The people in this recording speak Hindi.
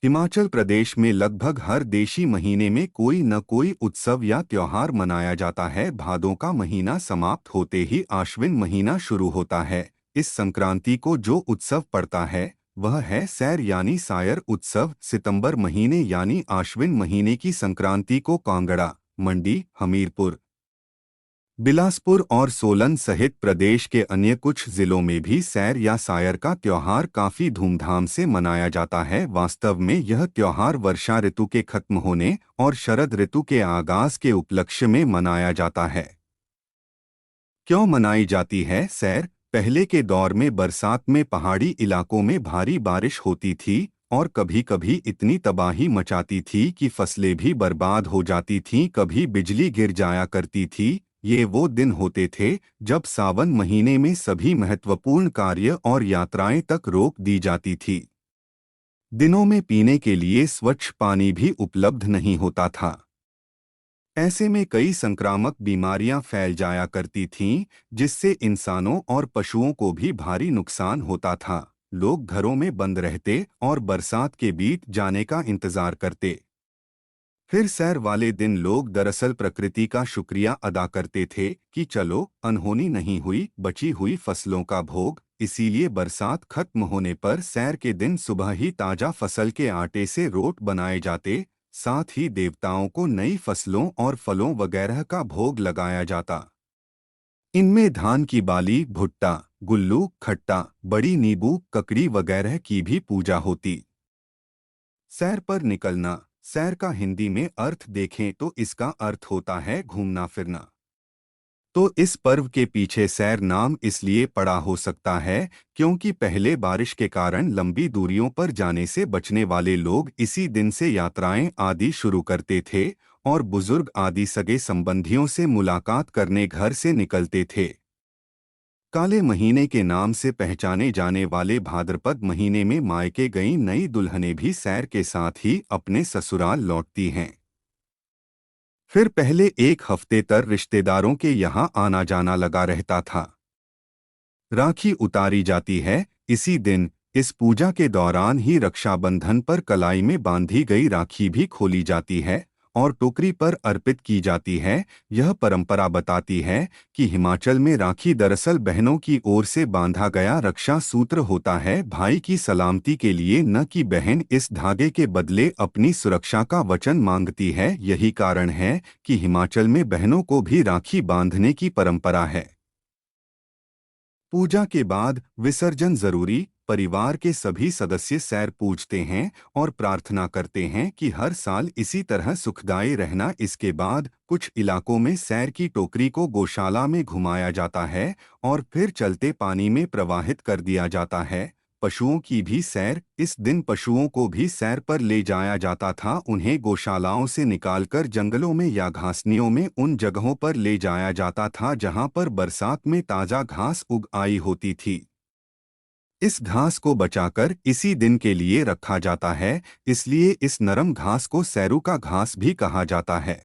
हिमाचल प्रदेश में लगभग हर देशी महीने में कोई न कोई उत्सव या त्योहार मनाया जाता है। भादों का महीना समाप्त होते ही आश्विन महीना शुरू होता है। इस संक्रांति को जो उत्सव पड़ता है वह है सैर यानी सायर उत्सव। सितंबर महीने यानी आश्विन महीने की संक्रांति को कांगड़ा, मंडी, हमीरपुर, बिलासपुर और सोलन सहित प्रदेश के अन्य कुछ जिलों में भी सैर या सायर का त्योहार काफी धूमधाम से मनाया जाता है। वास्तव में यह त्योहार वर्षा ऋतु के खत्म होने और शरद ऋतु के आगाज के उपलक्ष्य में मनाया जाता है। क्यों मनाई जाती है सैर? पहले के दौर में बरसात में पहाड़ी इलाकों में भारी बारिश होती थी और कभी-कभी इतनी तबाही मचाती थी कि फसलें भी बर्बाद हो जाती थीं, कभी बिजली गिर जाया करती थी। ये वो दिन होते थे जब सावन महीने में सभी महत्वपूर्ण कार्य और यात्राएं तक रोक दी जाती थी। दिनों में पीने के लिए स्वच्छ पानी भी उपलब्ध नहीं होता था। ऐसे में कई संक्रामक बीमारियां फैल जाया करती थीं, जिससे इंसानों और पशुओं को भी भारी नुकसान होता था। लोग घरों में बंद रहते और बरसात के बीत जाने का इंतजार करते। फिर सैर वाले दिन लोग दरअसल प्रकृति का शुक्रिया अदा करते थे कि चलो अनहोनी नहीं हुई, बची हुई फसलों का भोग। इसीलिए बरसात खत्म होने पर सैर के दिन सुबह ही ताजा फसल के आटे से रोट बनाए जाते, साथ ही देवताओं को नई फसलों और फलों वगैरह का भोग लगाया जाता। इनमें धान की बाली, भुट्टा, गुल्लू, खट्टा, बड़ी नींबू, ककड़ी वगैरह की भी पूजा होती। सैर पर निकलना। सैर का हिंदी में अर्थ देखें तो इसका अर्थ होता है घूमना फिरना। तो इस पर्व के पीछे सैर नाम इसलिए पड़ा हो सकता है क्योंकि पहले बारिश के कारण लंबी दूरियों पर जाने से बचने वाले लोग इसी दिन से यात्राएं आदि शुरू करते थे और बुजुर्ग आदि सगे संबंधियों से मुलाकात करने घर से निकलते थे। काले महीने के नाम से पहचाने जाने वाले भाद्रपद महीने में मायके गई नई दुल्हनें भी सैर के साथ ही अपने ससुराल लौटती हैं। फिर पहले एक हफ्ते तक रिश्तेदारों के यहाँ आना जाना लगा रहता था। राखी उतारी जाती है। इसी दिन इस पूजा के दौरान ही रक्षाबंधन पर कलाई में बांधी गई राखी भी खोली जाती है और टोकरी पर अर्पित की जाती है। यह परंपरा बताती है कि हिमाचल में राखी दरअसल बहनों की ओर से बांधा गया रक्षा सूत्र होता है, भाई की सलामती के लिए, न कि बहन इस धागे के बदले अपनी सुरक्षा का वचन मांगती है। यही कारण है कि हिमाचल में बहनों को भी राखी बांधने की परंपरा है। पूजा के बाद विसर्जन जरूरी। परिवार के सभी सदस्य सैर पूजते हैं और प्रार्थना करते हैं कि हर साल इसी तरह सुखदायी रहना। इसके बाद कुछ इलाकों में सैर की टोकरी को गौशाला में घुमाया जाता है और फिर चलते पानी में प्रवाहित कर दिया जाता है। पशुओं की भी सैर। इस दिन पशुओं को भी सैर पर ले जाया जाता था। उन्हें गौशालाओं से निकालकर जंगलों में या घासनियों में उन जगहों पर ले जाया जाता था जहां पर बरसात में ताजा घास उग आई होती थी। इस घास को बचाकर इसी दिन के लिए रखा जाता है, इसलिए इस नरम घास को सैरू का घास भी कहा जाता है।